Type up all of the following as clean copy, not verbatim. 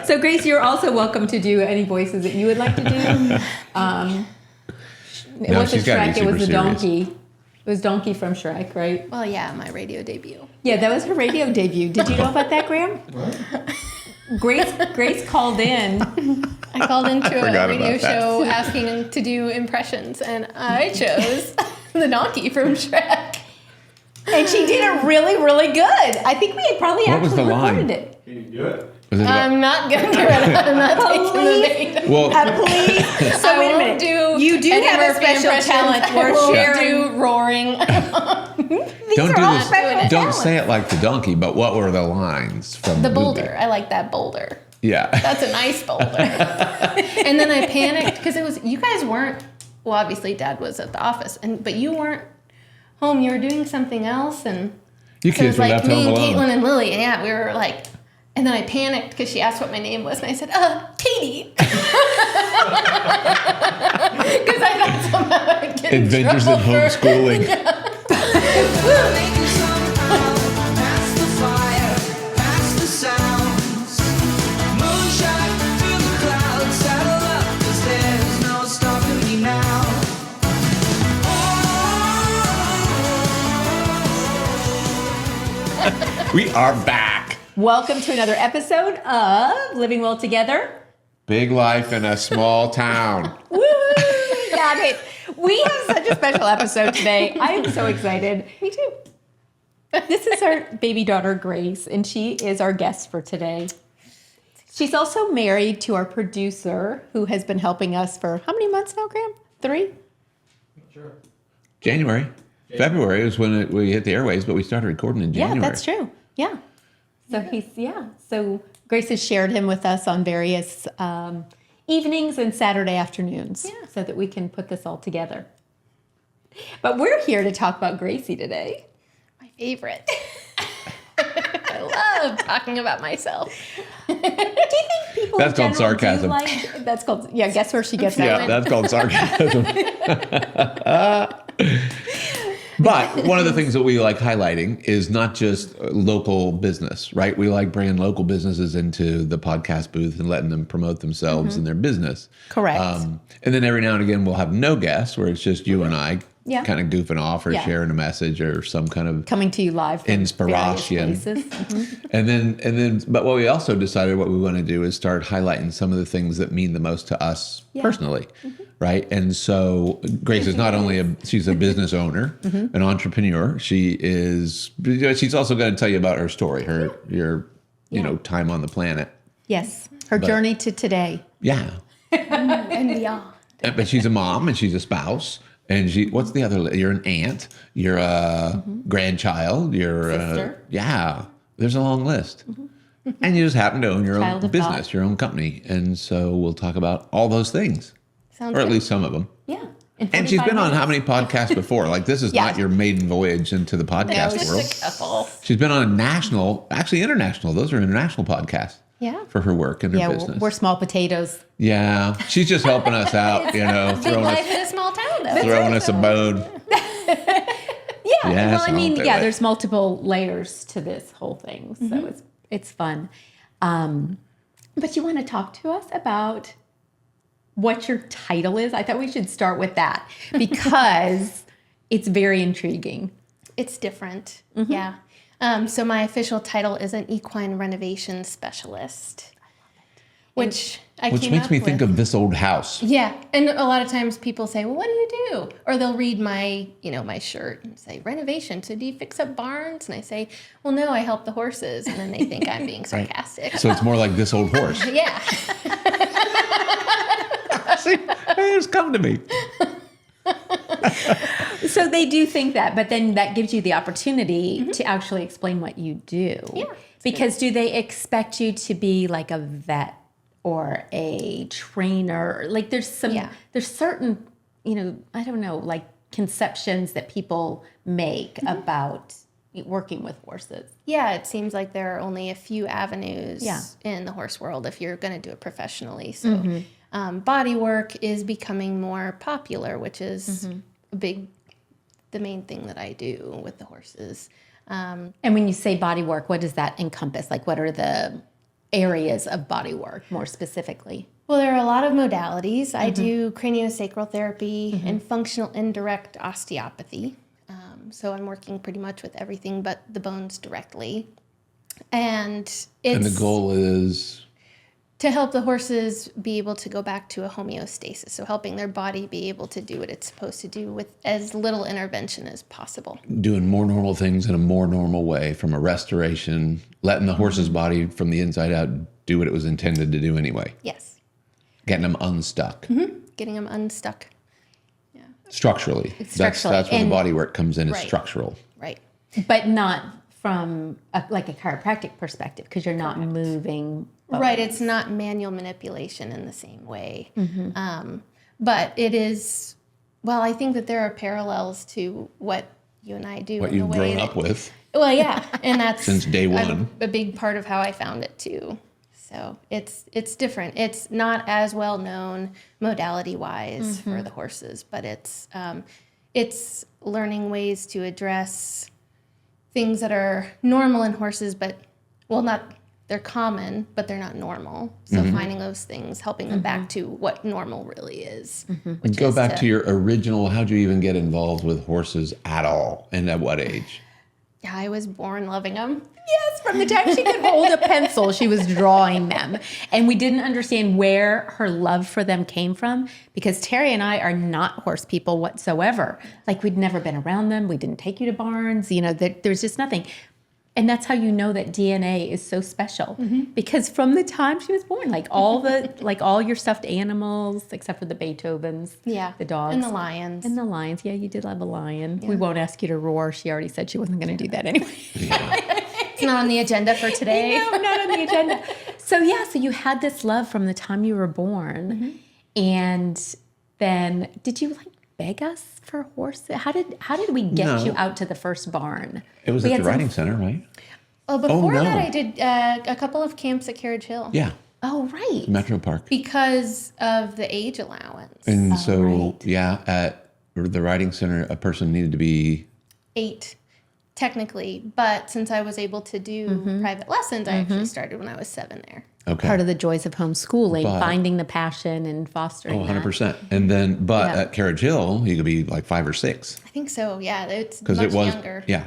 So Grace, you're also welcome to do any voices that you would like to do. It wasn't Shrek, it was the donkey. It was Donkey from Shrek, right? Well, yeah, my radio debut. Yeah, that was her radio debut. Did you know about that, Graham? What? Grace called in. I called into a radio about that. show asking to do impressions, and I chose the donkey from Shrek. And she did it really, really good. I think we had probably What was actually the line? recorded it. Can you do it? Was it about- I'm not going to do it. I'm not taking the bait. well, Please. So I wait a won't minute. do You do Eddie have a Murphy special impressions. talent I worth won't sharing. do roaring. don't say it like the donkey, but what were the lines from The movie? boulder. I like that boulder. Yeah. That's a nice boulder. And then I panicked because you guys weren't, well, obviously Dad was at the office, but you weren't home. You were doing something else, and You so it kids was were like left me home and alone. Caitlin and Lily, and yeah, we were like, and then I panicked because she asked what my name was, and I said, Katie. Because I thought somehow I'd get Adventures in trouble for- homeschooling. We are back. Welcome to another episode of Living Well Together. Big life in a small town. Woo! Got it. We have such a special episode today. I am so excited. Me too. This is our baby daughter, Grace, and she is our guest for today. She's also married to our producer, who has been helping us for how many months now, Graham? 3? Sure. January. February was when we hit the airwaves, but we started recording in January. Yeah, that's true. Yeah. So So Grace has shared him with us on various evenings and Saturday afternoons, so that we can put this all together. But we're here to talk about Gracie today. My favorite. I love talking about myself. Do you think people That's in called general do sarcasm. like? That's called Guess where she gets that Yeah, one. that's called sarcasm. But one of the things that we like highlighting is not just local business, right? We like bringing local businesses into the podcast booth and letting them promote themselves and their business. Correct. And then every now and again, we'll have no guests where it's just you and I Yeah. kind of goofing off or Yeah. sharing a message or some kind of Coming to you live from Inspiration. various places. And then, but what we also decided what we want to do is start highlighting some of the things that mean the most to us personally, right? And so Grace is not only she's a business owner, an entrepreneur. She's also going to tell you about her story, your time on the planet. Yes, her journey to today. Yeah, And beyond. but she's a mom and she's a spouse. And what's the other? You're an aunt. You're a grandchild. You're Sister. There's a long list. And you just happen to own your Child own of business, God. your own company. And so we'll talk about all those things, Sounds or at good. least some of them. Yeah. And she's been on how many podcasts before? Like this is Yeah. not your maiden voyage into the podcast Just world. a couple. She's been on international. Those are international podcasts Yeah. for her work and her Yeah, business. we're small potatoes. Yeah, she's just helping us out, Big throwing life in a small town, though. us a bone. Yeah. Yes, Well, I mean, all yeah, right. there's multiple layers to this whole thing, so it's fun. But you want to talk to us about what your title is? I thought we should start with that because it's very intriguing. It's different. Yeah. So my official title is an equine renovation specialist, which I Which came makes up me with. think of This Old House. Yeah, and a lot of times people say, "Well, what do you do?" Or they'll read my, my shirt and say, "Renovation." So do you fix up barns? And I say, "Well, no, I help the horses." And then they think I'm being sarcastic. So it's more like This Old Horse. Yeah. See, it's come to me. So they do think that, but then that gives you the opportunity to actually explain what you do. Yeah. Because do they expect you to be like a vet or a trainer? Like there's certain, I don't know, like conceptions that people make about working with horses. Yeah, it seems like there are only a few avenues Yeah. in the horse world if you're going to do it professionally. So body work is becoming more popular, which is the main thing that I do with the horses. And when you say body work, what does that encompass? Like what are the areas of body work more specifically? Well, there are a lot of modalities. I do craniosacral therapy and functional indirect osteopathy. So I'm working pretty much with everything but the bones directly. And And the goal is to help the horses be able to go back to a homeostasis. So helping their body be able to do what it's supposed to do with as little intervention as possible. doing more normal things in a more normal way from a restoration, letting the horse's body from the inside out do what it was intended to do anyway. Yes. Getting them unstuck Getting them unstuck. structurally. That's where the body work comes in, is structural. Right. But not from like a chiropractic perspective, because you're not moving. Right. It's not manual manipulation in the same way. But it is, well, I think that there are parallels to what you and I do. What in you've the way grown that- up with. Well, yeah. And that's Since day one. a big part of how I found it too. So it's different. It's not as well known modality wise for the horses, but it's learning ways to address things that are normal in horses, but they're common, but they're not normal. So finding those things, helping them back to what normal really is. Which Go is back to your original, how'd you even get involved with horses at all? And at what age? Yeah, I was born loving them. Yes, from the time she could hold a pencil, she was drawing them. And we didn't understand where her love for them came from, because Terry and I are not horse people whatsoever. Like, we'd never been around them. We didn't take you to barns. There's just nothing. And that's how you know that DNA is so special, because from the time she was born, like all your stuffed animals, except for the Beethovens, the dogs, And the lions. and the lions. Yeah, you did love a lion. We won't ask you to roar. She already said she wasn't going to do that anyway. It's not on the agenda for today. No, not on the agenda. So you had this love from the time you were born, and then did you beg us for horses? How did we get you out to the first barn? It was at the riding center, right? Well, before no. that, I did a couple of camps at Carriage Hill. Yeah. Oh, right. Metro Park. Because of the age allowance. And right. At the riding center, a person needed to be 8, technically. But since I was able to do private lessons, I actually started when I was 7 there. okay. Part of the joys of homeschooling, But- finding the passion and fostering 100%. And then, at Carriage Hill, you could be like 5 or 6. I think so, yeah. It's Because much it was, younger. yeah.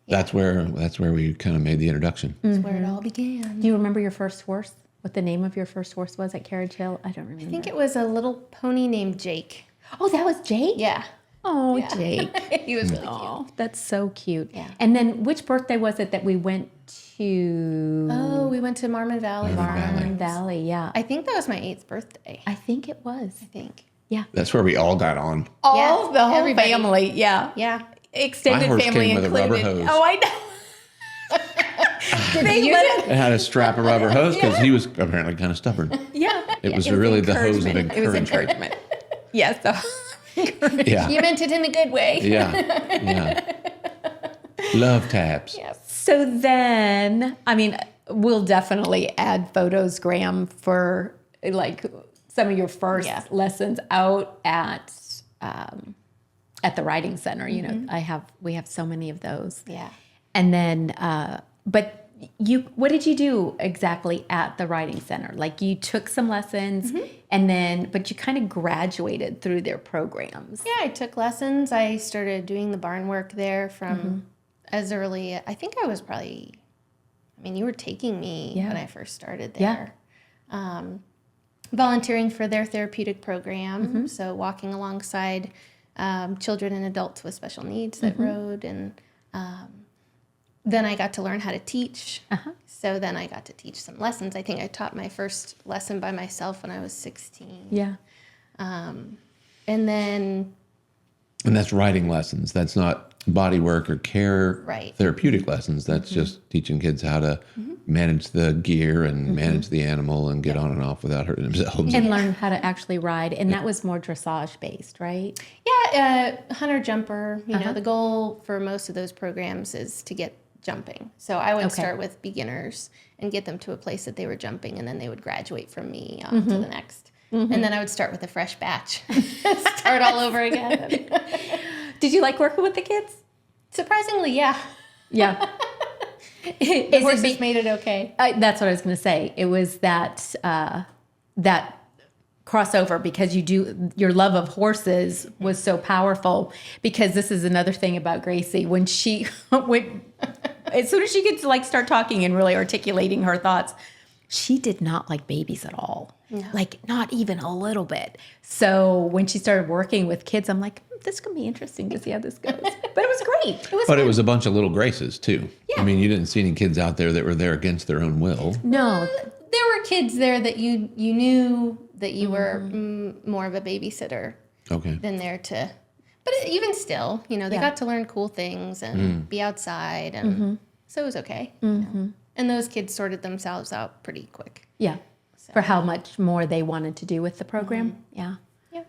That's where we kind of made the introduction. That's where it all began. Do you remember your first horse? What the name of your first horse was at Carriage Hill? I don't remember. I think it was a little pony named Jake. Oh, that was Jake? Yeah. Oh, Jake. He was really cute. Oh, that's so cute. Yeah. And then which birthday was it that we went to? Oh, we went to Marmon Valley. Marmon Valley, yeah. I think that was my 8th birthday. I think it was. I think. Yeah. That's where we all got on. All the whole everybody. family, yeah. Yeah. Extended My horse family came with a rubber included. hose. Oh, I know. Did they use it? It had a strap of rubber hose because he was apparently kind of stubborn. Yeah. It was really the hose of encouragement. It was encouragement. encouragement. Yes. Yeah. You meant it in a good way. Yeah. Love taps. Yes. So then, we'll definitely add photos, Graham, for some of your first lessons out at the riding center. You know, we have so many of those. Yeah. And then, but what did you do exactly at the riding center? Like, you took some lessons and then, but you kind of graduated through their programs. Yeah, I took lessons. I started doing the barn work there from as early, I think I was probably, you were taking me when I first started there. Volunteering for their therapeutic program. So walking alongside children and adults with special needs that rode. And then I got to learn how to teach. So then I got to teach some lessons. I think I taught my first lesson by myself when I was 16. Yeah. And then... And that's riding lessons. That's not body work or care therapeutic lessons. That's just teaching kids how to manage the gear and manage the animal and get on and off without hurting themselves. And learn how to actually ride. And that was more dressage based, right? Yeah, hunter jumper. You know, the goal for most of those programs is to get jumping. So I would start with beginners and get them to a place that they were jumping, and then they would graduate from me on to the next. And then I would start with a fresh batch, start all over again. Did you like working with the kids? Surprisingly, yeah. Yeah. The horses made it okay. That's what I was going to say. It was that that crossover because your love of horses was so powerful. Because this is another thing about Gracie when she as soon as she gets to like start talking and really articulating her thoughts, she did not like babies at all. No. Like not even a little bit. So when she started working with kids, I'm like, this can be interesting to see how this goes. But it was great. It was a bunch of little Graces too. Yeah. I mean, you didn't see any kids out there that were there against their own will. No. There were kids there that you knew that you were more of a babysitter than there to. But even still, they got to learn cool things and be outside. And so it was okay. And those kids sorted themselves out pretty quick. Yeah. So. For how much more they wanted to do with the program. Yeah. Yeah.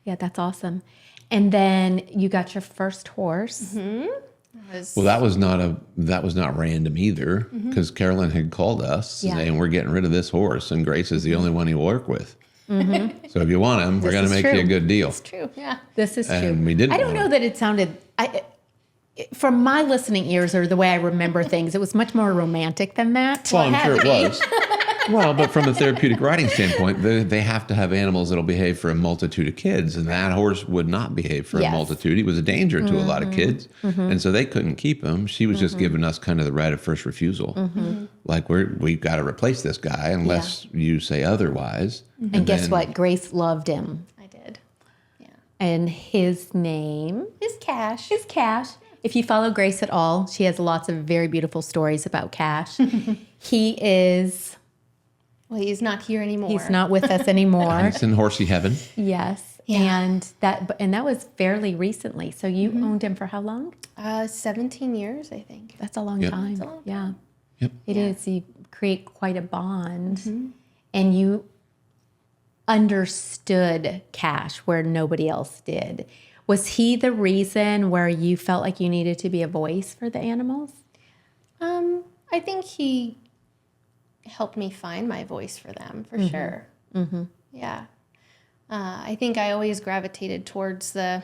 Yeah, that's awesome. And then you got your first horse. Well, that was not random either, because Carolyn had called us saying we're getting rid of this horse, and Grace is the only one he'll work with. So if you want him, we're going to make you a good deal. It's true. Yeah, this is and true. We didn't. I don't know that it sounded. From my listening ears or the way I remember things, it was much more romantic than that. Well, I'm sure it was. Well, but from a therapeutic riding standpoint, they have to have animals that'll behave for a multitude of kids, and that horse would not behave for a multitude. He was a danger to a lot of kids, and so they couldn't keep him. She was just giving us kind of the right of first refusal. Like, we've got to replace this guy unless you say otherwise. And guess what? Grace loved him. I did. Yeah. And his name is Cash. If you follow Grace at all, she has lots of very beautiful stories about Cash. He is... Well, he's not here anymore. He's not with us anymore. He's in horsey heaven. Yes. Yeah. And that was fairly recently. So you owned him for how long? 17 years, I think. That's a long time. That's a long time. Yeah. Yep. It is. You create quite a bond. And you understood Cash where nobody else did. Was he the reason where you felt like you needed to be a voice for the animals? I think he helped me find my voice for them, for sure. Yeah. I think I always gravitated towards the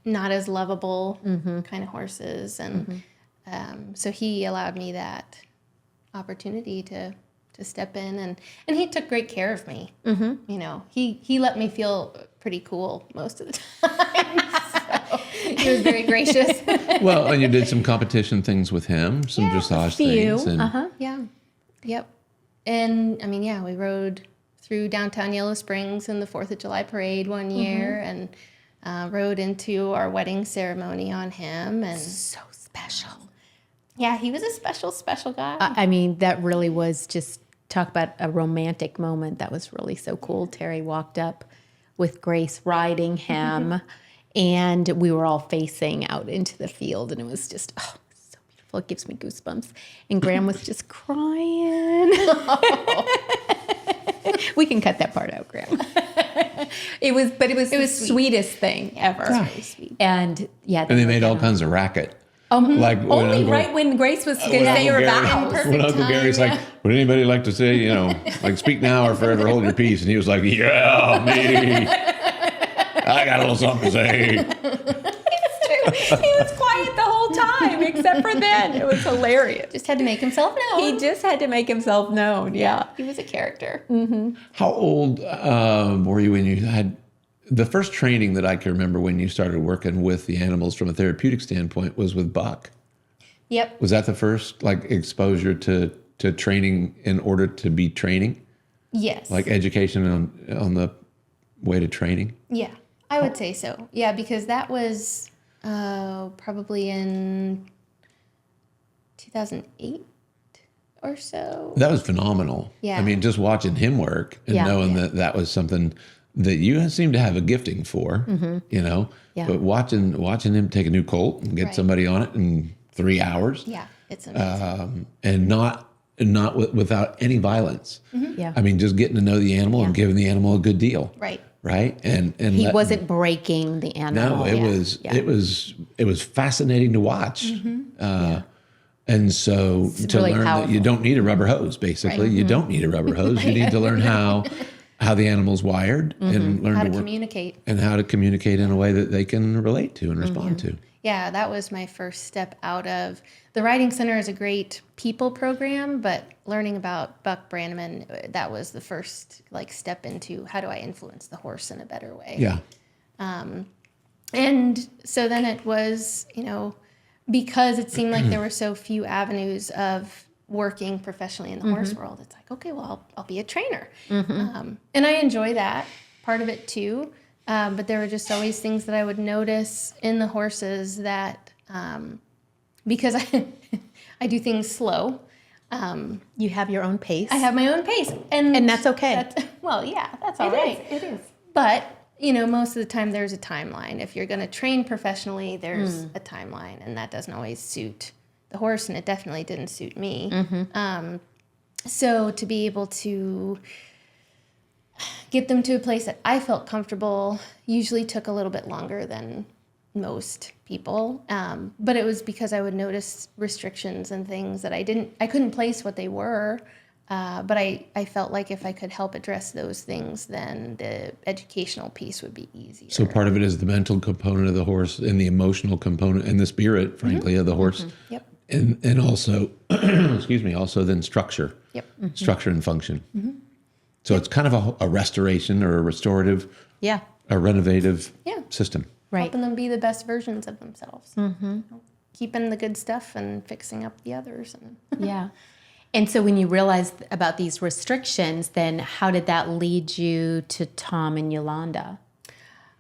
not as lovable kind of horses. And so he allowed me that opportunity to step in. And he took great care of me. He let me feel pretty cool most of the time. So he was very gracious. Well, and you did some competition things with him, some dressage things. And Yeah. Yep. And we rode through downtown Yellow Springs in the 4th of July parade one year and rode into our wedding ceremony on him. And so special. Yeah, he was a special guy. That really was just, talk about a romantic moment. That was really so cool. Terry walked up with Grace riding him and we were all facing out into the field and it was just, so beautiful. It gives me goosebumps. And Graham was just crying. We can cut that part out, Graham. It was the sweetest thing ever. Really sweet. And and they made all kinds of racket. Like when Grace was going to say her vows. When Uncle Gary's like, would anybody like to say, like, speak now or forever hold your peace? And he was like, yeah, me. I got a little something to say. It's true. He was quiet the whole time, except for then. It was hilarious. Just had to make himself known. He just had to make himself known, yeah. He was a character. How old were you when you had... The first training that I can remember when you started working with the animals from a therapeutic standpoint was with Buck. Yep. Was that the first exposure to training in order to be training? Yes. Like education on the way to training? Yeah, I would say so. Yeah, because that was probably in 2008 or so. That was phenomenal. Yeah. Just watching him work and knowing that was something that you seem to have a gifting for, Yeah. But watching him take a new colt and get somebody on it in 3 hours. Yeah, it's amazing. And not without any violence. Yeah. Just getting to know the animal and giving the animal a good deal. Right. And he wasn't breaking the animal. No, it was fascinating to watch. And so it's to really learn powerful. that you don't need a rubber hose, basically. You don't need a rubber hose. You need to learn how the animal's wired and learn How to to work communicate. and how to communicate in a way that they can relate to and respond to. Yeah, that was my first step out of the riding center is a great people program, but learning about Buck Brannaman, that was the first like step into how do I influence the horse in a better way. Yeah. And so then it was, because it seemed like there were so few avenues of working professionally in the horse world, it's like, okay, well, I'll be a trainer. And I enjoy that part of it too. But there were just always things that I would notice in the horses that, because I do things slow. You have your own pace. I have my own pace. And that's okay. That's all right. It is. But, most of the time there's a timeline. If you're going to train professionally, there's a timeline, and that doesn't always suit the horse, and it definitely didn't suit me. So to be able to get them to a place that I felt comfortable usually took a little bit longer than most people. But it was because I would notice restrictions and things that I couldn't place what they were. But I felt like if I could help address those things, then the educational piece would be easier. So part of it is the mental component of the horse and the emotional component and the spirit, frankly, of the horse. Yep. And also, excuse me, also then structure. Yep. Structure and function. So it's kind of a restoration or a restorative, a renovative system. Right. Helping them be the best versions of themselves. Keeping the good stuff and fixing up the others. Yeah. And so when you realized about these restrictions, then how did that lead you to Tom and Yolanda?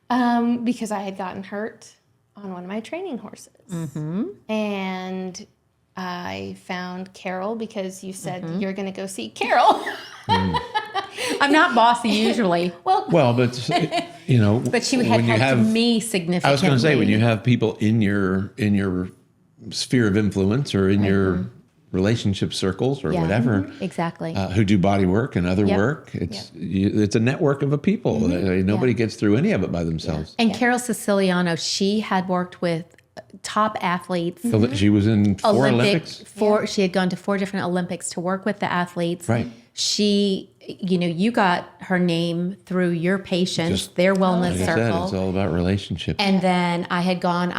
Because I had gotten hurt on one of my training horses. And I found Carol because you said you're going to go see Carol. I'm not bossy usually. Well, but but she had helped me significantly. I was going to say, when you have people in your sphere of influence or in your relationship circles or whatever, exactly, who do body work and other work, it's a network of a people. Nobody gets through any of it by themselves. And Carol Siciliano, she had worked with top athletes. She was in four Olympics. She had gone to 4 different Olympics to work with the athletes. Right. She, you got her name through your patients, their wellness like circle. I said, it's all about relationships. And then I had gone,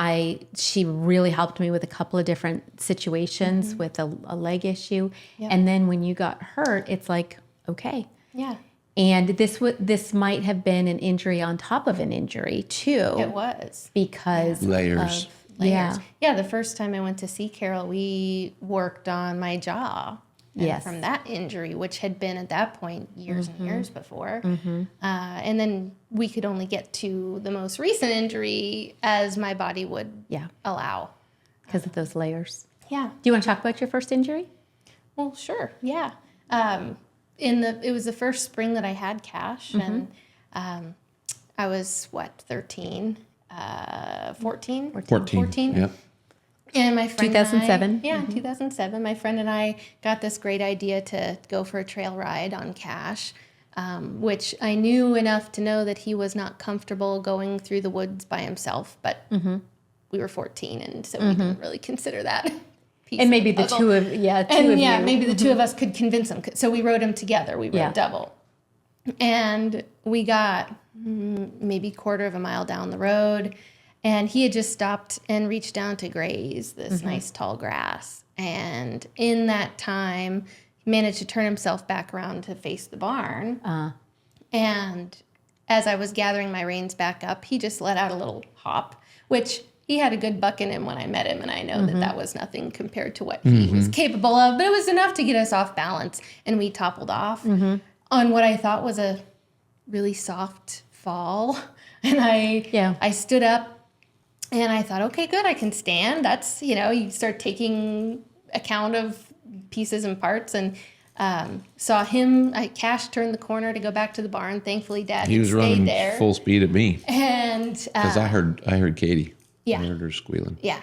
she really helped me with a couple of different situations with a leg issue. Yep. And then when you got hurt, it's like, okay. Yeah. And this might have been an injury on top of an injury too. It was. Because layers. Yeah. Yeah. The first time I went to see Carol, we worked on my jaw. From that injury, which had been at that point years and years before. And then we could only get to the most recent injury as my body would allow. Because of those layers. Yeah. Do you want to talk about your first injury? Well, sure. Yeah. It was the first spring that I had Cash, and I was 13, 14? 14. Yep. And my friend 2007. 2007. My friend and I got this great idea to go for a trail ride on Cash, which I knew enough to know that he was not comfortable going through the woods by himself, but we were 14, and so we didn't really consider that. And maybe the two of maybe the two of us could convince him. So we rode him together. We rode double. And we got maybe quarter of a mile down the road, and he had just stopped and reached down to graze this nice tall grass. And in that time, he managed to turn himself back around to face the barn. And as I was gathering my reins back up, he just let out a little hop, which he had a good buck in him when I met him, and I know that was nothing compared to what he was capable of, but it was enough to get us off balance, and we toppled off on what I thought was a really soft fall. And I stood up, and I thought, okay, good, I can stand. That's, you start taking account of pieces and parts, and saw him. Cash turned the corner to go back to the barn. Thankfully, Dad He was running there. full speed at me. And because I heard Katie. Yeah. I heard her squealing. Yeah.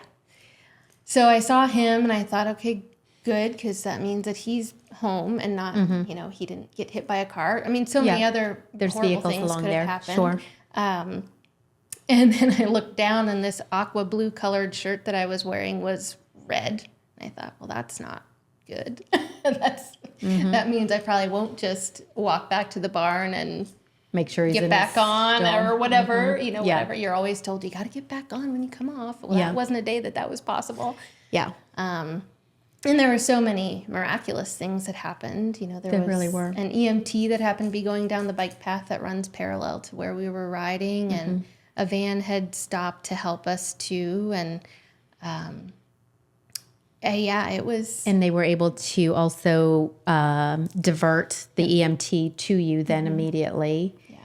So I saw him, and I thought, okay, good, because that means that he's home and not, he didn't get hit by a car. I mean, so many other horrible things could have happened. Sure. And then I looked down, and this aqua blue colored shirt that I was wearing was red. And I thought, well, that's not good. That means I probably won't just walk back to the barn and make sure he's get in back his on still. or whatever, Yeah. whatever. You're always told you got to get back on when you come off. Well, that wasn't a day that was possible. Yeah. And there were so many miraculous things that happened. There was really were. an EMT that happened to be going down the bike path that runs parallel to where we were riding, and a van had stopped to help us too. And it was. And they were able to also divert the EMT to you then immediately. Yeah.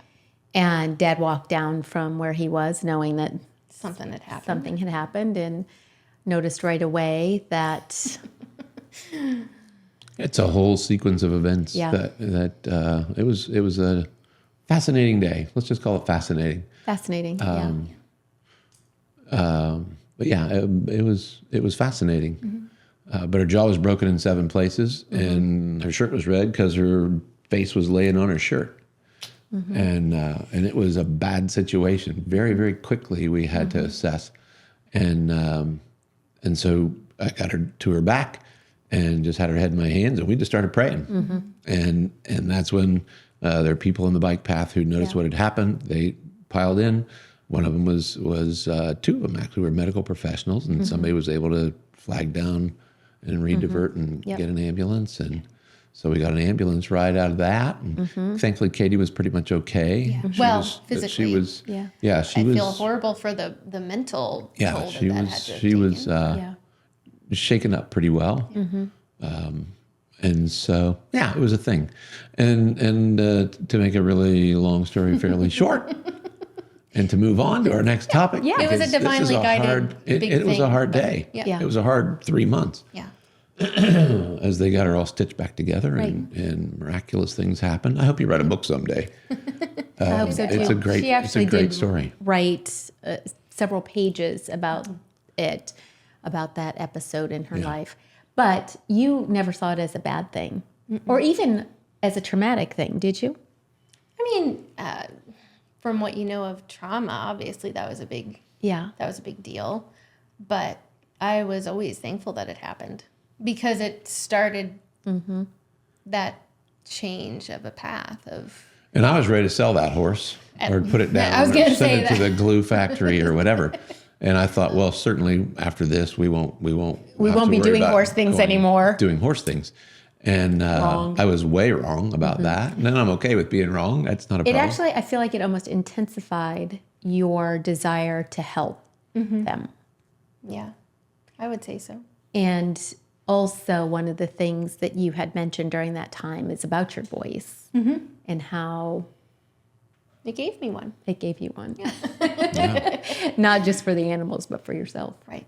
And Dad walked down from where he was knowing that Something had happened. something had happened and noticed right away that It's a whole sequence of events that it was a fascinating day. Let's just call it fascinating. fascinating. But yeah, it was fascinating. But her jaw was broken in 7 places, and her shirt was red because her face was laying on her shirt. And it was a bad situation. Very, very quickly we had to assess, and so I got her to her back and just had her head in my hands, and we just started praying. And that's when there are people on the bike path who noticed what had happened. They piled in. One of them was 2 of them actually were medical professionals, and somebody was able to flag down and redivert and get an ambulance. And so we got an ambulance ride out of that. And thankfully, Katie was pretty much okay. Yeah. Physically. She was. I feel horrible for the mental toll she that was. had to have She was taken. shaken up pretty well. And so, it was a thing. And to make a really long story fairly short, and to move on to our next topic. Yeah. It was a divinely guided big it was a thing, hard but- day. Yeah. It was a hard 3 months Yeah. as they got her all stitched back together, and miraculous things happened. I hope you write a book someday. I hope so too. It's a great, She actually it's a great did story. write several pages about it, about that episode in her life. But you never saw it as a bad thing, or even as a traumatic thing, did you? I mean, from what you know of trauma, obviously that was a big deal. But I was always thankful that it happened because it started that change of a path of. And I was ready to sell that horse or put it down I was or gonna send say it to that. the glue factory or whatever. And I thought, well, certainly after this, we won't have to be worry doing about horse things anymore. Doing horse things. And I was way wrong about that. And then I'm okay with being wrong. That's not a problem. It actually, I feel like it almost intensified your desire to help them. Yeah, I would say so. And also, one of the things that you had mentioned during that time is about your voice and how It gave me one. it gave you one. Not just for the animals, but for yourself. Right.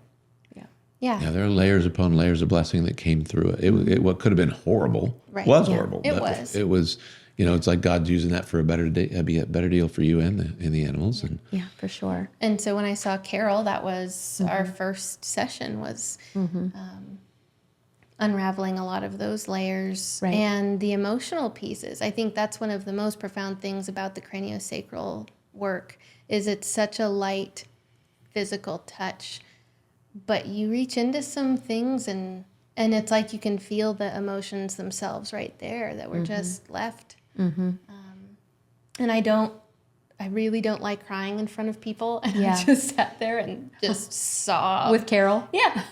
Yeah. Yeah. Yeah, there are layers upon layers of blessing that came through it. It what could have been horrible was horrible. It but was. It was, it's like God's using that for a better day, be a better deal for you and the animals. And Yeah, for sure. And so when I saw Carol, that was our first session was unraveling a lot of those layers Right. and the emotional pieces. I think that's one of the most profound things about the craniosacral work is it's such a light physical touch, but you reach into some things and it's like you can feel the emotions themselves right there that were just left. And I really don't like crying in front of people. And Yeah. I just sat there and just sobbed. With Carol? Yeah.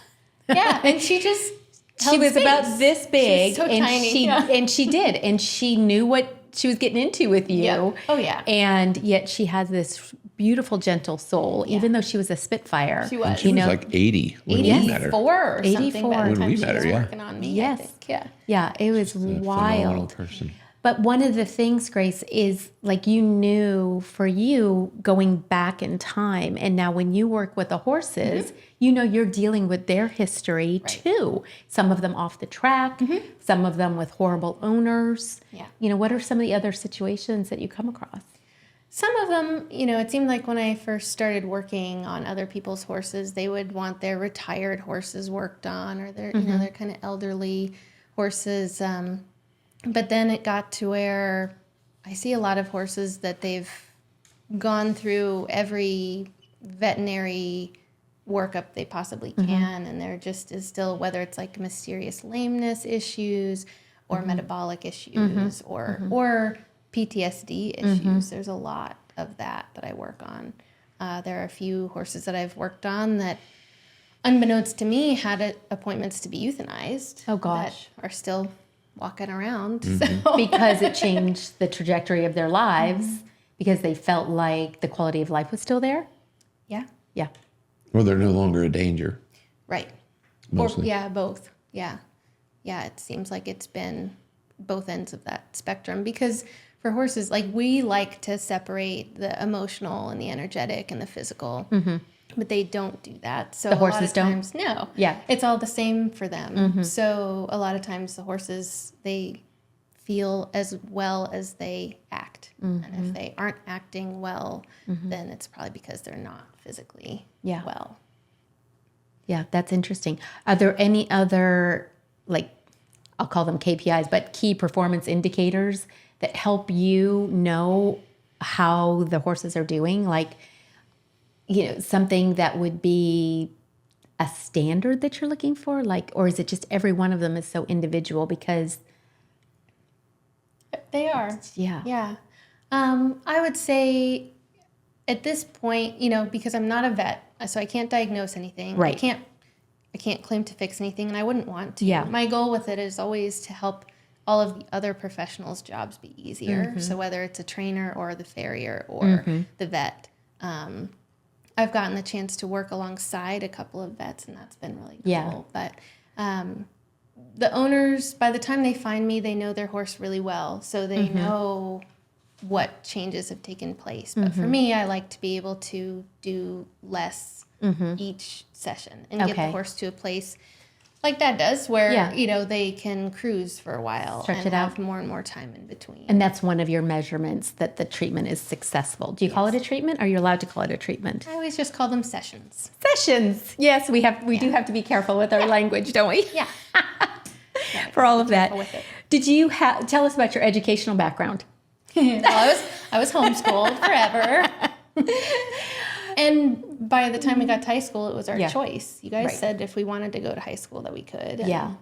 Yeah. And she just She held was space. about this big, She's so and tiny. and she did, and she knew what she was getting into with you. Yeah. Oh, yeah. And yet she has this beautiful, gentle soul, even though she was a Spitfire. She was. she was like 80 when we met her. 84 or something 84. by the When time we she met was her, yeah. working on me, Yes. I think. Yeah. Yeah, it was A phenomenal wild. person. But one of the things, Grace, is like you knew for you going back in time. And now when you work with the horses, you're dealing with their history too. Some of them off the track, some of them with horrible owners. Yeah. What are some of the other situations that you come across? Some of them, it seemed like when I first started working on other people's horses, they would want their retired horses worked on or their, their kind of elderly horses. But then it got to where I see a lot of horses that they've gone through every veterinary workup they possibly can, and there just is still, whether it's like mysterious lameness issues or metabolic issues or PTSD issues. There's a lot of that I work on. There are a few horses that I've worked on that, unbeknownst to me, had appointments to be euthanized. Oh, gosh. That are still walking around. So. Because it changed the trajectory of their lives because they felt like the quality of life was still there. Yeah. Yeah. Or they're no longer a danger. Right. Mostly. Or, both. Yeah. Yeah, it seems like it's been both ends of that spectrum because for horses, like we like to separate the emotional and the energetic and the physical, but they don't do that. So The a lot horses of don't? times, no. Yeah. It's all the same for them. So a lot of times the horses, they feel as well as they act. And if they aren't acting well, then it's probably because they're not physically well. Yeah, that's interesting. Are there any other, like, I'll call them KPIs, but key performance indicators that help you know how the horses are doing? Like, something that would be a standard that you're looking for? Like, or is it just every one of them is so individual because... They are. Yeah. Yeah. I would say at this point, because I'm not a vet, so I can't diagnose anything. Right. I can't claim to fix anything, and I wouldn't want to. Yeah. My goal with it is always to help all of the other professionals' jobs be easier. So whether it's a trainer or the farrier or the vet, I've gotten the chance to work alongside a couple of vets, and that's been really cool. Yeah. But the owners, by the time they find me, they know their horse really well, so they know what changes have taken place. But for me, I like to be able to do less each session and get the horse to a place like Dad does where, they can cruise for a while Stretch and it out. have more and more time in between. And that's one of your measurements that the treatment is successful. Do you call it a treatment? Or are you allowed to call it a treatment? I always just call them sessions. Sessions. Yes, we do have to be careful with our language, don't we? Yeah. For all of that. With it. Did you tell us about your educational background? I was homeschooled forever. And by the time we got to high school, it was our choice. You guys said if we wanted to go to high school that we could. And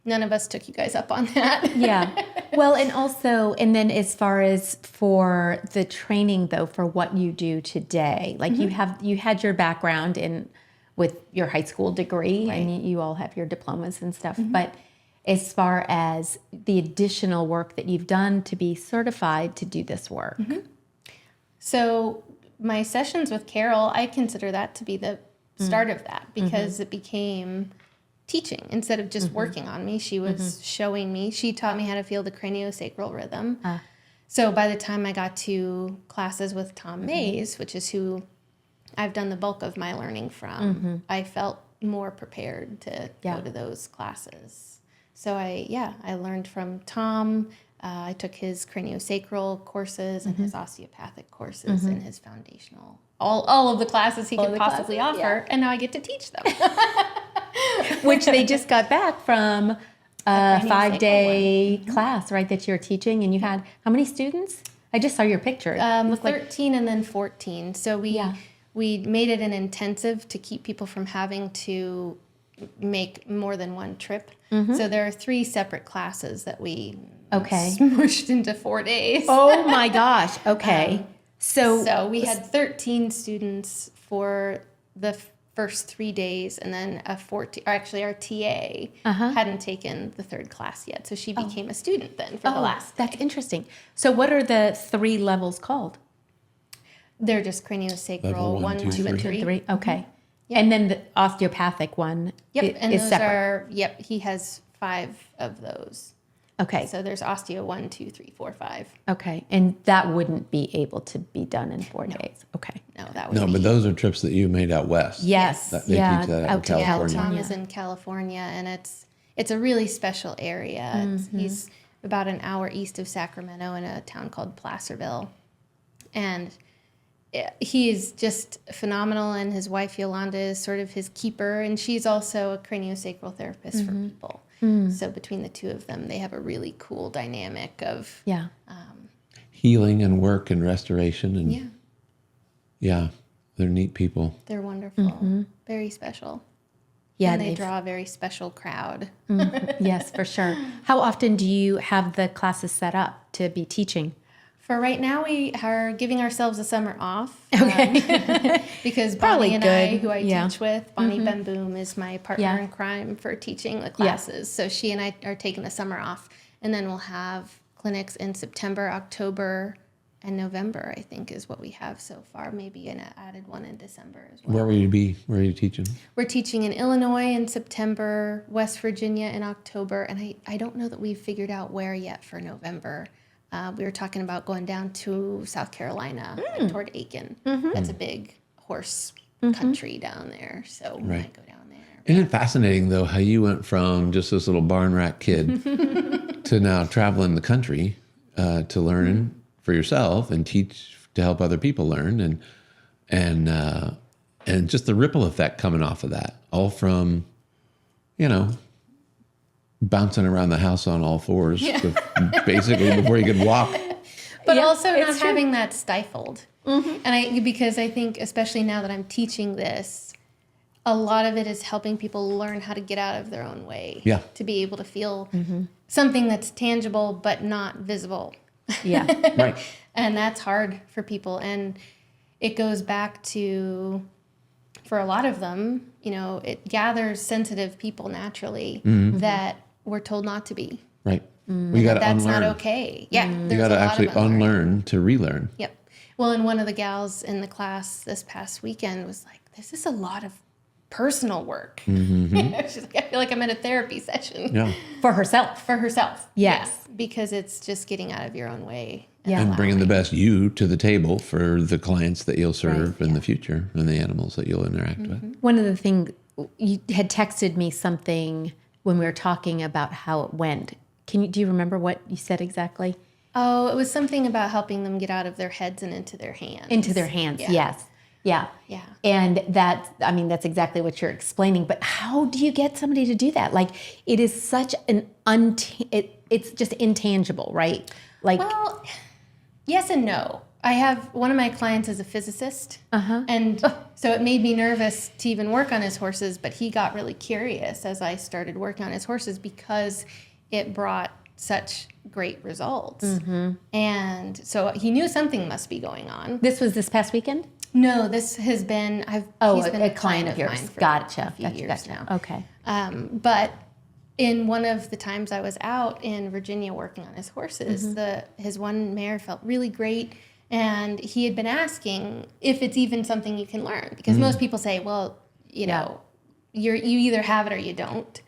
none of us took you guys up on that. Yeah. Well, and then as far as for the training though, for what you do today, like you had your background with your high school degree and you all have your diplomas and stuff, but as far as the additional work that you've done to be certified to do this work. So my sessions with Carol, I consider that to be the start of that because it became teaching instead of just working on me. She was showing me. She taught me how to feel the craniosacral rhythm. So by the time I got to classes with Tom Mays, which is who I've done the bulk of my learning from, I felt more prepared to go to those classes. So I learned from Tom. I took his craniosacral courses and his osteopathic courses and his foundational, all of the classes he could possibly offer, and now I get to teach them. Which they just got back from a 5-day class, right, that you're teaching, and you had how many students? I just saw your picture. 13 and then 14. So we made it an intensive to keep people from having to make more than one trip. So there are 3 separate classes that we smushed into 4 days. Oh my gosh. Okay. So we had 13 students for the first 3 days, and then our TA hadn't taken the 3rd class yet. So she became a student then for the last day. That's interesting. So what are the 3 levels called? They're just craniosacral Level 1, 2, and 3. 3. Okay. And then the osteopathic one And is those separate. he has 5 of those. Okay. So there's osteo 1, 2, 3, 4, 5. Okay. And that wouldn't be able to be done in 4 days. Okay. No, that would No, be. but those are trips that you made out west. Yes. They teach that out in out to California. Tom is in California, and it's a really special area. He's about an hour east of Sacramento in a town called Placerville. And he is just phenomenal, and his wife Yolanda is sort of his keeper, and she's also a craniosacral therapist for people. So between the two of them, they have a really cool dynamic of Healing and work and restoration. And they're neat people. they're wonderful, very special. Yeah. And they draw a very special crowd. Yes, for sure. How often do you have the classes set up to be teaching? For right now, we are giving ourselves a summer off. Okay. Because Probably Bonnie and good. I, who I Yeah. teach with, Bonnie Ben Boom is my partner Yeah. in crime for teaching the classes. So she and I are taking the summer off. And then we'll have clinics in September, October, and November, I think, is what we have so far. Maybe an added one in December as well. Where will you be? Where are you teaching? We're teaching in Illinois in September, West Virginia in October, and I don't know that we've figured out where yet for November. We were talking about going down to South Carolina, like toward Aiken. That's a big horse country down there, so we might go down there. Isn't it fascinating, though, how you went from just this little barn rat kid to now traveling the country to learn for yourself and teach to help other people learn, and just the ripple effect coming off of that, all from, bouncing around the house on all fours, basically before you could walk. But Yeah, also not it's true. having that stifled. And because I think, especially now that I'm teaching this, a lot of it is helping people learn how to get out of their own way. Yeah. To be able to feel something that's tangible but not visible. Yeah. Right. And that's hard for people. And it goes back to, for a lot of them, it gathers sensitive people naturally that we're told not to be. Right. We got to That's unlearn. not okay. Yeah. You there's got a to lot of actually unlearning. unlearn to relearn. Yep. Well, and one of the gals in the class this past weekend was like, this is a lot of personal work. She's like, I feel like I'm in a therapy session. Yeah. For herself. For herself. Yes. Yeah, because it's just getting out of your own way. Yeah. And bringing the best you to the table for the clients that you'll serve in the future and the animals that you'll interact with. One of the things, you had texted me something when we were talking about how it went. Do you remember what you said exactly? Oh, it was something about helping them get out of their heads and into their hands. Into their hands, Yeah. yes. Yeah. Yeah. And that's exactly what you're explaining. But how do you get somebody to do that? Like, it is such an it's just intangible, right? Like, Well, yes and no. I have one of my clients is a physicist, and so it made me nervous to even work on his horses, but he got really curious as I started working on his horses because it brought such great results. And so he knew something must be going on. this was this past weekend? No, this has been, he's been a client of yours. mine for Gotcha. a few years now. Okay. But in one of the times I was out in Virginia working on his horses, his one mare felt really great, and he had been asking if it's even something you can learn, because most people say, well, you you either have it or you don't.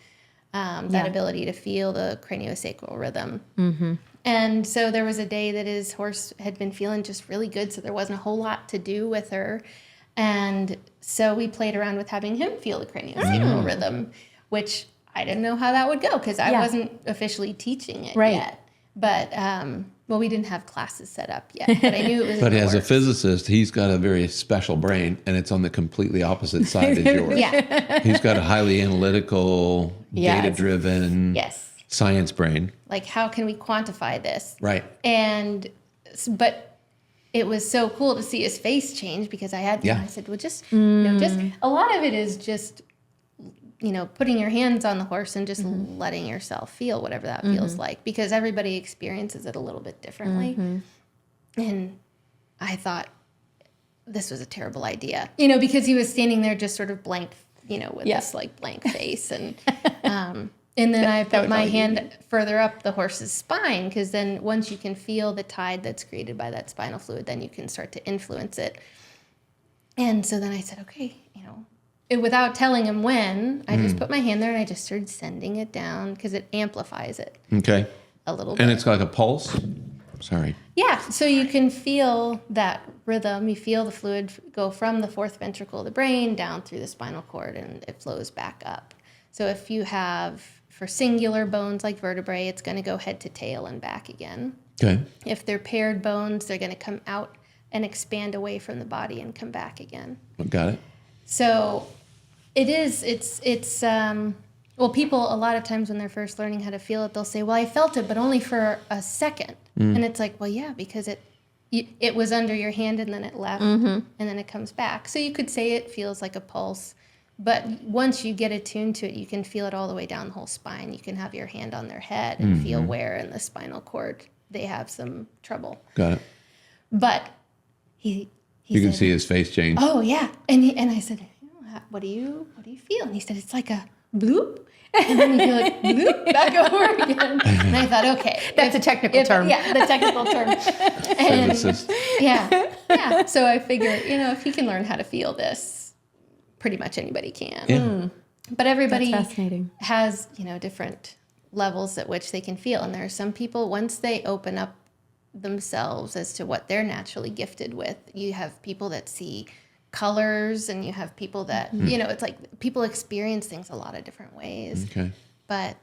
That ability to feel the craniosacral rhythm. And so there was a day that his horse had been feeling just really good, so there wasn't a whole lot to do with her. And so we played around with having him feel the craniosacral rhythm, which I didn't know how that would go because I wasn't officially teaching it yet. But, we didn't have classes set up yet, but I knew it was But in the as a works. physicist, he's got a very special brain, and it's on the completely opposite side as yours. Yeah. He's got a highly analytical, data-driven Yes. science brain. Like, how can we quantify this? Right. But it was so cool to see his face change because I said, well, just a lot of it is just, putting your hands on the horse and just letting yourself feel whatever that feels like, because everybody experiences it a little bit differently. And I thought this was a terrible idea, because he was standing there just sort of blank, with this like blank face. And then I put my hand further up the horse's spine, because then once you can feel the tide that's created by that spinal fluid, then you can start to influence it. And so then I said, okay, without telling him when, I just put my hand there and I just started sending it down because it amplifies it Okay. a little bit. And it's like a pulse? Sorry. Yeah, so you can feel that rhythm. You feel the fluid go from the fourth ventricle of the brain down through the spinal cord, and it flows back up. So if you have, for singular bones like vertebrae, it's going to go head to tail and back again. Okay. If they're paired bones, they're going to come out and expand away from the body and come back again. Got it. So people a lot of times when they're first learning how to feel it, they'll say, well, I felt it, but only for a second. And it's like, well, yeah, because it was under your hand and then it left and then it comes back. So you could say it feels like a pulse, but once you get attuned to it, you can feel it all the way down the whole spine. You can have your hand on their head and feel where in the spinal cord they have some trouble. Got it. But he You can said, see his face change. "Oh yeah," and I said, "What do you feel?" And he said, "It's like a bloop." And then you feel like bloop back over again. And I thought, okay, That's a technical term. Yeah, the technical term. And Physicist. yeah. So I figure, if he can learn how to feel this, pretty much anybody can. Yeah. But everybody That's fascinating. has, different levels at which they can feel. And there are some people, once they open up themselves as to what they're naturally gifted with, you have people that see colors, and you have people that, it's like people experience things a lot of different ways. Okay. But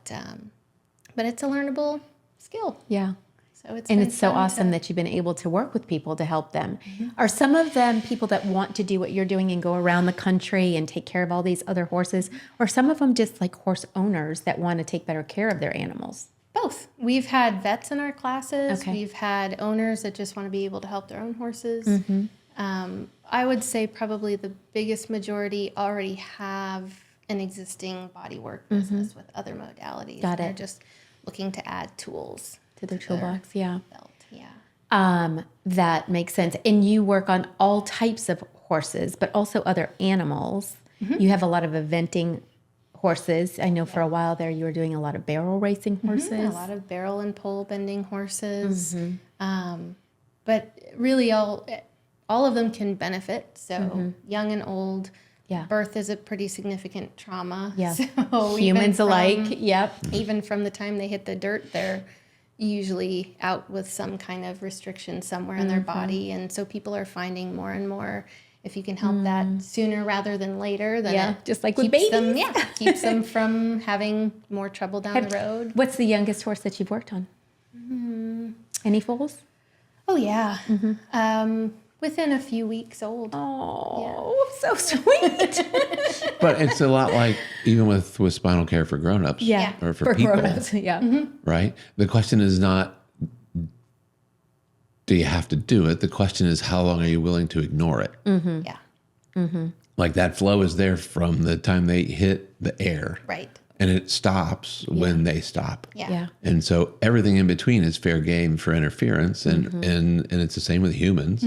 it's a learnable skill. Yeah. So it's And been it's so fun awesome to- that you've been able to work with people to help them. Are some of them people that want to do what you're doing and go around the country and take care of all these other horses? Or some of them just like horse owners that want to take better care of their animals? Both. We've had vets in our classes. Okay. We've had owners that just want to be able to help their own horses. I would say probably the biggest majority already have an existing bodywork business with other modalities. Got They're it. just looking to add tools To their toolbox, yeah. belt. Yeah. That makes sense. And you work on all types of horses, but also other animals. You have a lot of eventing horses. I know for a while there you were doing a lot of barrel racing horses. A lot of barrel and pole bending horses. But really all of them can benefit. So young and old. Yeah. Birth is a pretty significant trauma. Yeah. So Humans even alike. from- Yep. Even from the time they hit the dirt, they're usually out with some kind of restriction somewhere in their body. And so people are finding more and more, if you can help that sooner rather than later, then Yeah, it just like with keeps them, babies. keeps them from having more trouble down the road. What's the youngest horse that you've worked on? Any foals? Oh, yeah. Within a few weeks old. Oh, so sweet. But it's a lot like even with spinal care for grown-ups or for people, grown-ups, yeah. right? The question is not, do you have to do it? The question is, how long are you willing to ignore it? Yeah. Like that flow is there from the time they hit the air. Right. And it stops when they stop. Yeah. Yeah. And so everything in between is fair game for interference. And it's the same with humans.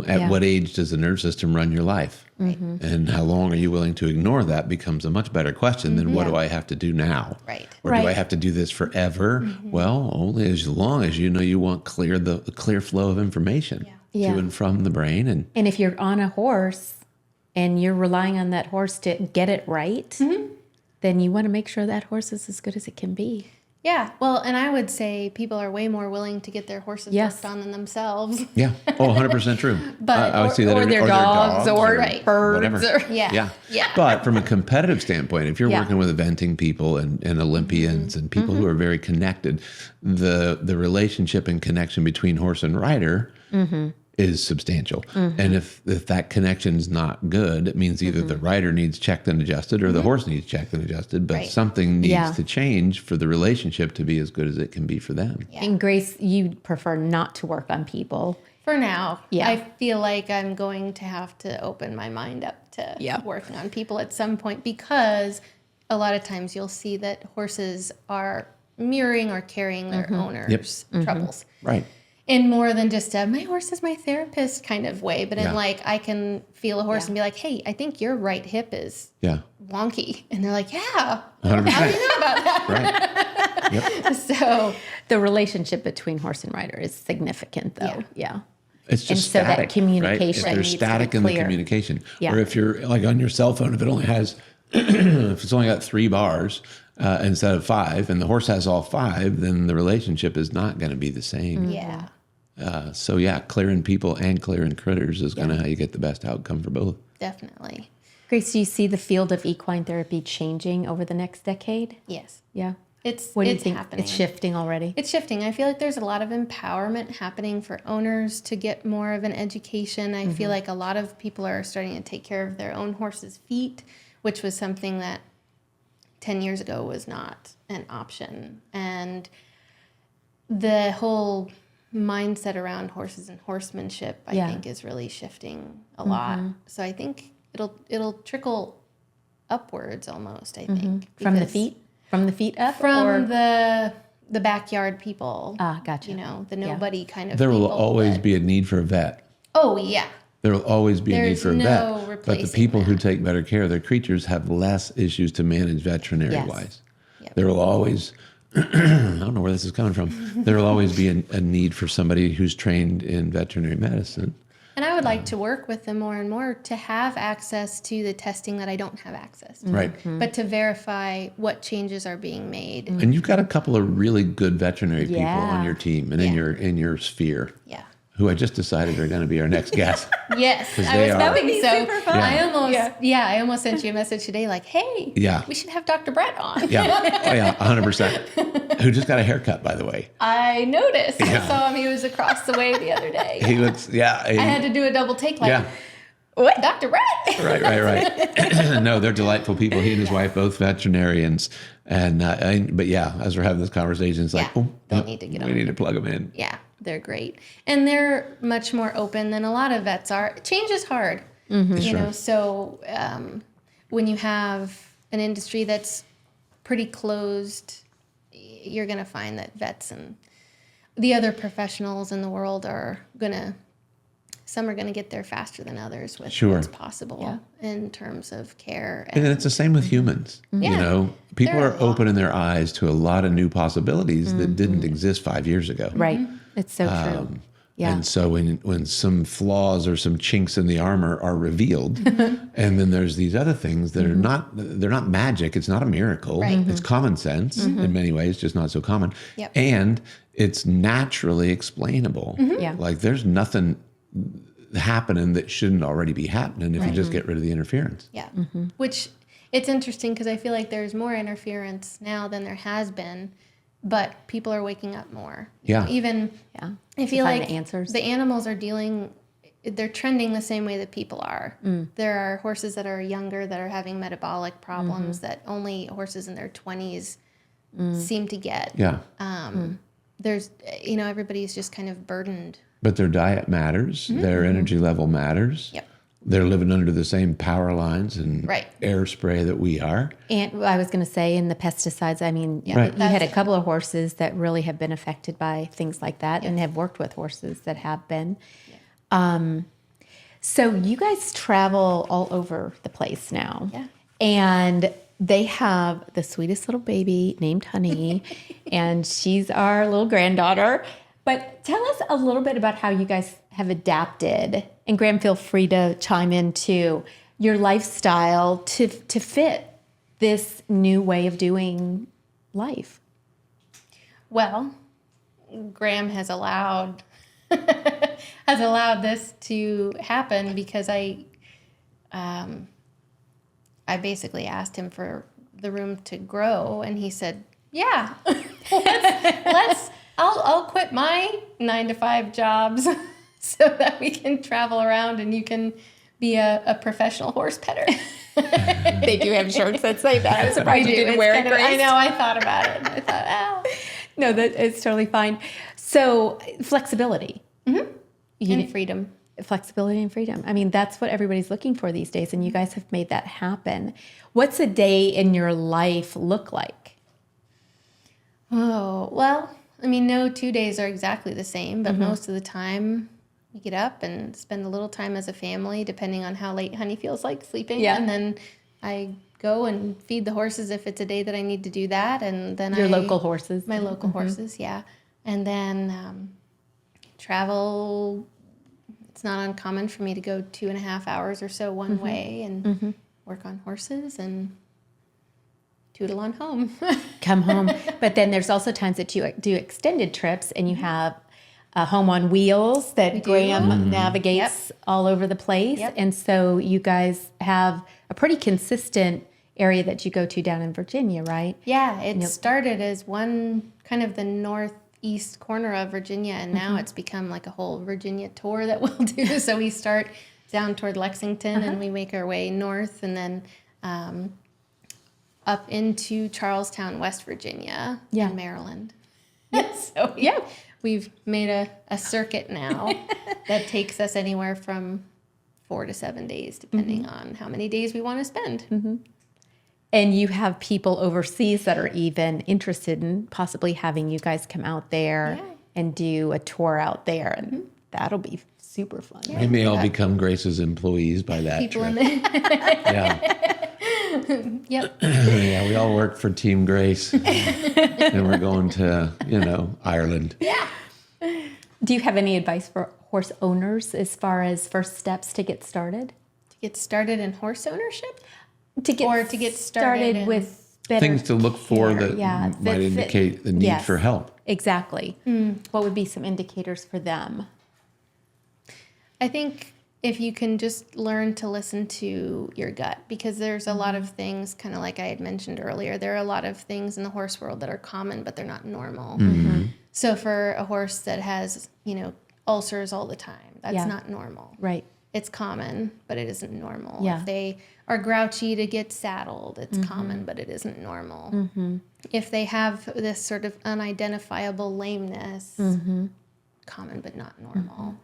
At what age does the nervous system run your life? And how long are you willing to ignore that becomes a much better question than what do I have to do now? Right. Or do I have to do this forever? Well, only as long as you want the clear flow of information Yeah. to and from the brain. And if you're on a horse and you're relying on that horse to get it right, then you want to make sure that horse is as good as it can be. Yeah. Well, and I would say people are way more willing to get their horses worked on than themselves. yeah, 100% true. But- I would see that or their dogs or Right. birds. whatever. Or, Yeah. Yeah. But from a competitive standpoint, if you're Yeah. working with eventing people and Olympians and people who are very connected, the relationship and connection between horse and rider is substantial. And if that connection's not good, it means either the rider needs checked and adjusted or the horse needs checked and adjusted, but Right. something needs Yeah. to change for the relationship to be as good as it can be for them. And Grace, you prefer not to work on people. For now, Yeah. I feel like I'm going to have to open my mind up to working on people at some point, because a lot of times you'll see that horses are mirroring or carrying their owners' troubles. Right. In more than just a, my horse is my therapist kind of way, but in Yeah. like, I can feel a horse and be like, hey, I think your right hip is Yeah. wonky. And they're like, yeah, 100%. how do you know about that? Right. Yep. So, The relationship between horse and rider is significant, though. Yeah. It's just And so that static, communication right? If there's needs to be static in the clear. communication, Yeah. or if you're like on your cell phone, if it only has, if it's only got 3 bars instead of 5, and the horse has all 5, then the relationship is not going to be the same. yeah. So yeah, clearing people and clearing critters is kind of how you get the best outcome for both. Definitely. Grace, do you see the field of equine therapy changing over the next decade? Yes. Yeah. It's What do you it's think? happening. It's shifting already. It's shifting. I feel like there's a lot of empowerment happening for owners to get more of an education. I feel like a lot of people are starting to take care of their own horses' feet, which was something that 10 years ago was not an option. And the whole mindset around horses and horsemanship, I think, is really shifting a lot. So I think it'll trickle upwards almost, I think. From the because- feet? From the feet up? From or? the the backyard people. Gotcha. The nobody kind of There will people always that- be a need for a vet. Oh, yeah. There will always be a need There's for a no vet. But the replacing people who that. take better care of their creatures have less issues to manage veterinary-wise. Yep. There will always, I don't know where this is coming from, there will always be a need for somebody who's trained in veterinary medicine. And I would like to work with them more and more to have access to the testing that I don't have access to. Right. But to verify what changes are being made. And you've got a couple of really good veterinary people Yeah. on your team and in your sphere. Yeah. Who I just decided are going to be our next guest. Yes, I they was are- That would hoping be so. super fun. I almost sent you a message today, like, "Hey, Yeah. we should have Dr. Brett on." Yeah. Oh, yeah, 100%. Who just got a haircut, by the way. I noticed. Yeah. I saw him. He was across the way the other day. He looks, yeah. I had to do a double take, like, yeah. "What, Dr. Brett?" Right. No, they're delightful people. He and his wife, both veterinarians. And, but yeah, as we're having this conversation, it's like, Yeah, oh, they'll need to get we on. need to plug them in. Yeah, they're great, and they're much more open than a lot of vets are. Change is hard, Sure. So when you have an industry that's pretty closed, you're going to find that vets and the other professionals in the world are going to. Some are going to get there faster than others with Sure. what's possible in terms of care. And it's the same with humans. Yeah. You know, people There are are a lot. opening their eyes to a lot of new possibilities that didn't exist 5 years ago. Right. It's so true. Yeah. And so when some flaws or some chinks in the armor are revealed, and then there's these other things that are they're not magic. It's not a miracle. Right. It's common sense in many ways, just not so common. Yep. And it's naturally explainable. Yeah. Like there's nothing happening that shouldn't already be happening if you just get rid of the interference. Yeah. Which it's interesting because I feel like there's more interference now than there has been, but people are waking up more. Yeah. Even Yeah. I feel find like the answers. the animals are they're trending the same way that people are. There are horses that are younger that are having metabolic problems that only horses in their 20s seem to get. Yeah. There's, everybody's just kind of burdened. But their diet matters. Their energy level matters. Yep. They're living under the same power lines and Right. air spray that we are. And I was going to say, in the pesticides, I mean, Right. you had a couple of horses that really have been affected by things like that and have worked with horses that have been. So you guys travel all over the place now. Yeah. And they have the sweetest little baby named Honey, and she's our little granddaughter. But tell us a little bit about how you guys have adapted, and Graham, feel free to chime in too, your lifestyle to fit this new way of doing life. Well, Graham has allowed this to happen because I basically asked him for the room to grow, and he said, "Yeah, I'll quit my 9-to-5 jobs so that we can travel around and you can be a professional horse petter." They do have shirts that say that. I'm surprised you didn't wear it, Grace. I know. I thought about it. I thought, oh. No, it's totally fine. So flexibility. And freedom. Flexibility and freedom. I mean, that's what everybody's looking for these days, and you guys have made that happen. What's a day in your life look like? Oh, well, I mean, no 2 days are exactly the same, but most of the time we get up and spend a little time as a family, depending on how late Honey feels like sleeping. Yeah. And then I go and feed the horses if it's a day that I need to do that. And then Your local horses. My local horses, yeah. And then travel. It's not uncommon for me to go 2.5 hours or so one way and work on horses and tootle on home. Come home. But then there's also times that you do extended trips, and you have a home on wheels that Graham navigates all over the place. Yep. And so you guys have a pretty consistent area that you go to down in Virginia, right? Yeah, it started as one kind of the northeast corner of Virginia, and now it's become like a whole Virginia tour that we'll do. So we start down toward Lexington, and we make our way north, and then up into Charlestown, West Virginia, and Maryland. So we've made a circuit now that takes us anywhere from 4 to 7 days, depending on how many days we want to spend. And you have people overseas that are even interested in possibly having you guys come out there and do a tour out there. And that'll be super fun. We may all become Grace's employees by that People trip. in the Yeah. Yeah, we all work for Team Grace. And we're going to, Ireland. Yeah. Do you have any advice for horse owners as far as first steps to get started? To get started in horse ownership? To get started with better Things to look for care. that might indicate the need for help. Exactly. What would be some indicators for them? I think if you can just learn to listen to your gut, because there's a lot of things, kind of like I had mentioned earlier, there are a lot of things in the horse world that are common, but they're not normal. So for a horse that has, ulcers all the time, that's not normal. Right. It's common, but it isn't normal. Yeah. If they are grouchy to get saddled, it's common, but it isn't normal. If they have this sort of unidentifiable lameness, common, but not normal.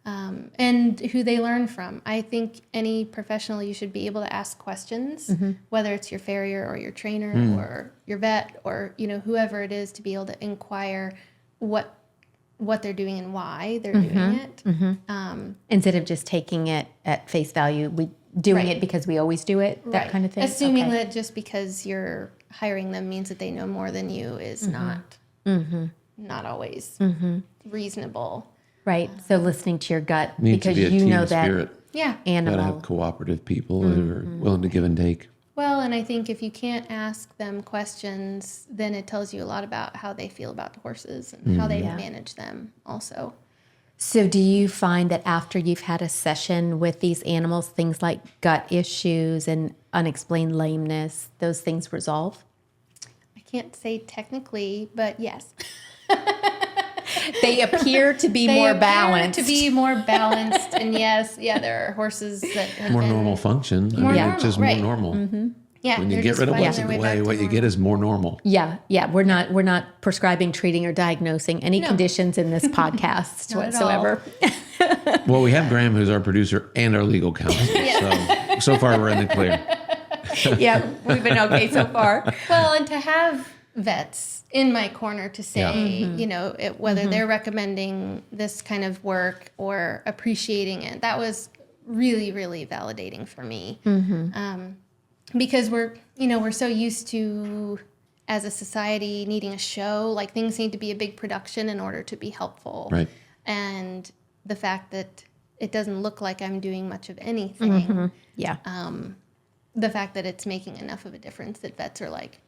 And who they learn from. I think any professional, you should be able to ask questions, whether it's your farrier or your trainer or your vet or, whoever it is, to be able to inquire what they're doing and why they're doing it. Instead of just taking it at face value, we doing it because we always do it, that kind of thing. Assuming that just because you're hiring them means that they know more than you is not always reasonable. Right. So listening to your gut, Needs to because be a you team know that spirit. Yeah. Got to animal. have cooperative people who are willing to give and take. Well, and I think if you can't ask them questions, then it tells you a lot about how they feel about the horses and how they manage them also. So do you find that after you've had a session with these animals, things like gut issues and unexplained lameness, those things resolve? I can't say technically, but yes. They appear to be more balanced. To be more balanced, and there are horses that have More been normal function. It's normal, just right. more normal. Yeah, When you they're get just rid of finding what's in their the way way, back what to you get normal. is more normal. Yeah. We're not prescribing, treating, or diagnosing any conditions in this podcast Not at all. whatsoever. Well, we have Graham, who's our producer and our legal counsel. So far we're in the clear. Yeah, we've been okay so far. Well, and to have vets in my corner to say, whether they're recommending this kind of work or appreciating it, that was really, really validating for me. Because we're so used to, as a society, needing a show, like things need to be a big production in order to be helpful. Right. And the fact that it doesn't look like I'm doing much of anything, Yeah. the fact that it's making enough of a difference that vets are like,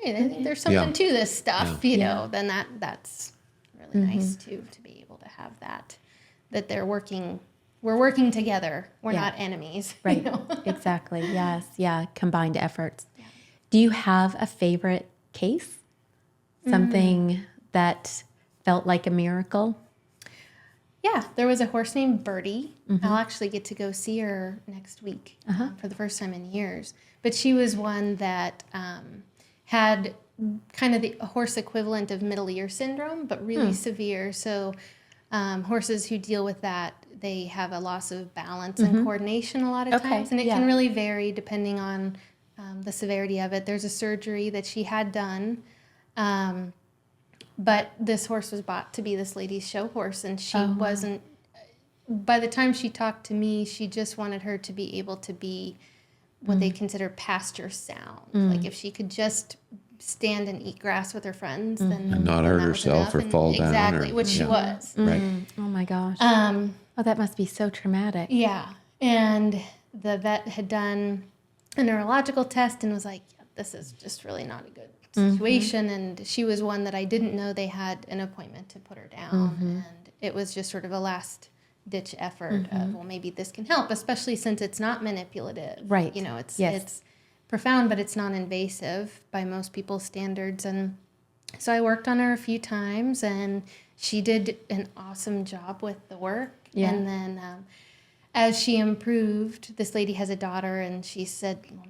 hey, I think there's something to this stuff, then that's really nice to be able to have that we're working together. We're not enemies. Right. Exactly. Yes. Yeah. Combined efforts. Yeah. Do you have a favorite case? Something that felt like a miracle? Yeah, there was a horse named Birdie. I'll actually get to go see her next week for the first time in years. But she was one that had kind of the horse equivalent of middle ear syndrome, but really severe. So horses who deal with that, they have a loss of balance and coordination a lot of times. And it can really vary depending on the severity of it. There's a surgery that she had done. But this horse was bought to be this lady's show horse, and she wasn't, by the time she talked to me, she just wanted her to be able to be what they consider pasture sound. Like if she could just stand and eat grass with her friends, then And not hurt that was herself enough. or And fall down. exactly, or, which she was. Right. Oh my gosh. Oh, that must be so traumatic. Yeah, and the vet had done a neurological test and was like, this is just really not a good situation. And she was one that I didn't know they had an appointment to put her down. And it was just sort of a last ditch effort of, well, maybe this can help, especially since it's not manipulative. Right. It's profound, but it's non-invasive by most people's standards. And so I worked on her a few times, and she did an awesome job with the work. Yeah. And then as she improved, this lady has a daughter, and she said, well,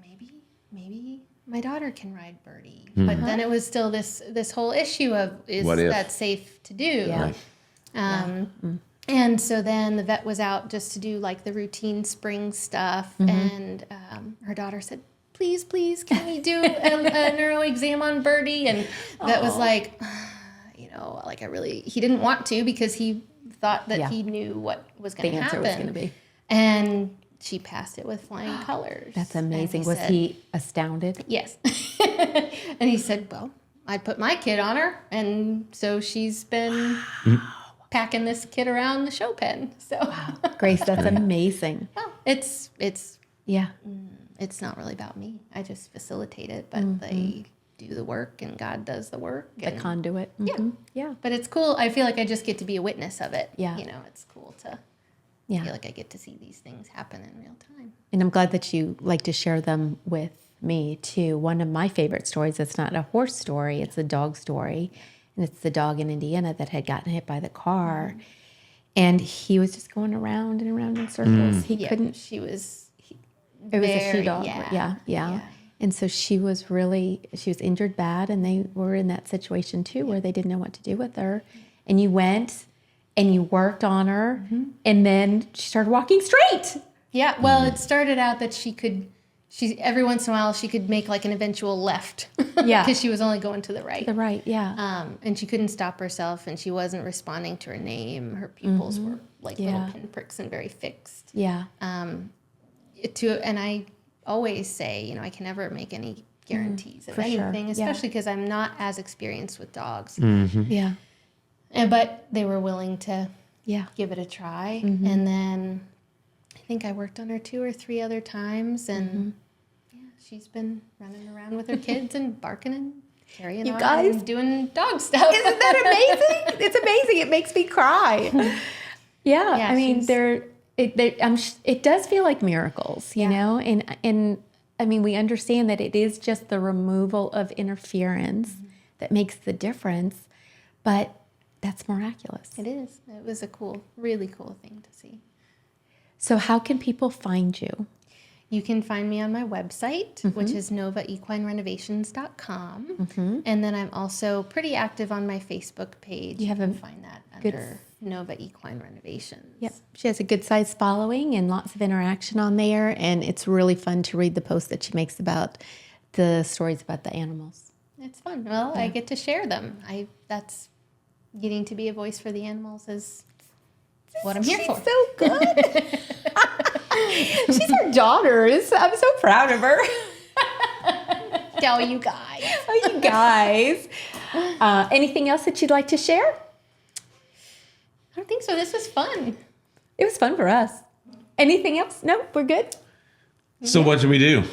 maybe my daughter can ride Birdie. But then it was still this whole issue of, is that safe to do? Yeah. Right. And so then the vet was out just to do like the routine spring stuff. And her daughter said, please, can we do a neuro exam on Birdie? And that was like, like he didn't want to because he thought that he knew what was going to happen. The answer was going to be. And she passed it with flying colors. That's amazing. Was he astounded? Yes. And he said, well, I put my kid on her. And so she's been packing this kid around the show pen. So, wow. Grace, that's amazing. Well, it's not really about me. I just facilitate it, but they do the work and God does the work. The conduit. Yeah. But it's cool. I feel like I just get to be a witness of it. Yeah. It's cool to feel like I get to see these things happen in real time. And I'm glad that you like to share them with me too. One of my favorite stories, it's not a horse story, it's a dog story. And it's the dog in Indiana that had gotten hit by the car. And he was just going around and around in circles. He couldn't. It was a she dog. Yeah. And so she was injured bad, and they were in that situation too where they didn't know what to do with her. And you went and you worked on her, and then she started walking straight. Yeah, well, it started out that she every once in a while she could make like an eventual left. Yeah. Because she was only going to the right. The right, yeah. And she couldn't stop herself, and she wasn't responding to her name. Her pupils were like little pinpricks and very fixed. Yeah. And I always say, I can never make any guarantees of anything, especially because I'm not as experienced with dogs. Yeah. But they were willing to give it a try. And then I think I worked on her 2 or 3 other times, and she's been running around with her kids and barking and carrying on and doing dog stuff. Isn't that amazing? It's amazing. It makes me cry. Yeah. I mean, it does feel like miracles, you know, and I mean, we understand that it is just the removal of interference that makes the difference, but that's miraculous. It is. It was a really cool thing to see. So how can people find you? You can find me on my website, which is novaequinerenovations.com. And then I'm also pretty active on my Facebook page. You can find that under Nova Equine Renovations. Yep. She has a good sized following and lots of interaction on there. And it's really fun to read the posts that she makes about the stories about the animals. It's fun. Well, I get to share them. That's getting to be a voice for the animals is what I'm here for. She's so good. She's our daughter. I'm so proud of her. Oh, you guys. Anything else that you'd like to share? I don't think so. This was fun. It was fun for us. Anything else? No, we're good. So what should we do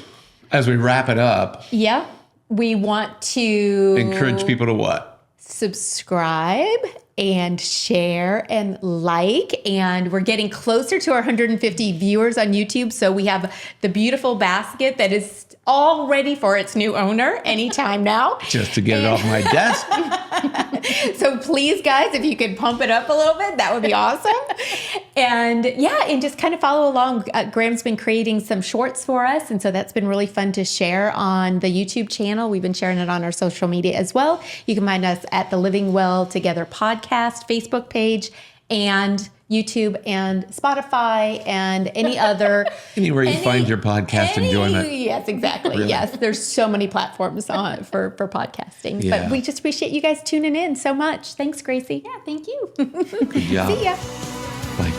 as we wrap it up? Yeah. We want to Encourage people to what? Subscribe and share and like, and we're getting closer to our 150 viewers on YouTube. So we have the beautiful basket that is all ready for its new owner anytime now. Just to get it off my desk. So please, guys, if you could pump it up a little bit, that would be awesome. And just kind of follow along. Graham's been creating some shorts for us. And so that's been really fun to share on the YouTube channel. We've been sharing it on our social media as well. You can find us at the Living Well Together podcast Facebook page, and YouTube and Spotify and any other. Anywhere you find your podcast enjoyment. Yes, exactly. Really? Yes, there's so many platforms for podcasting. Yeah. But we just appreciate you guys tuning in so much. Thanks, Gracie. Yeah, thank you. Good job. See ya. Bye.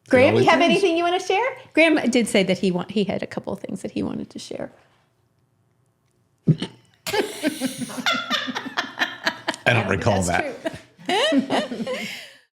Graham, you have anything you want to share? Graham did say that he had a couple of things that he wanted to share. I don't recall That's that. true.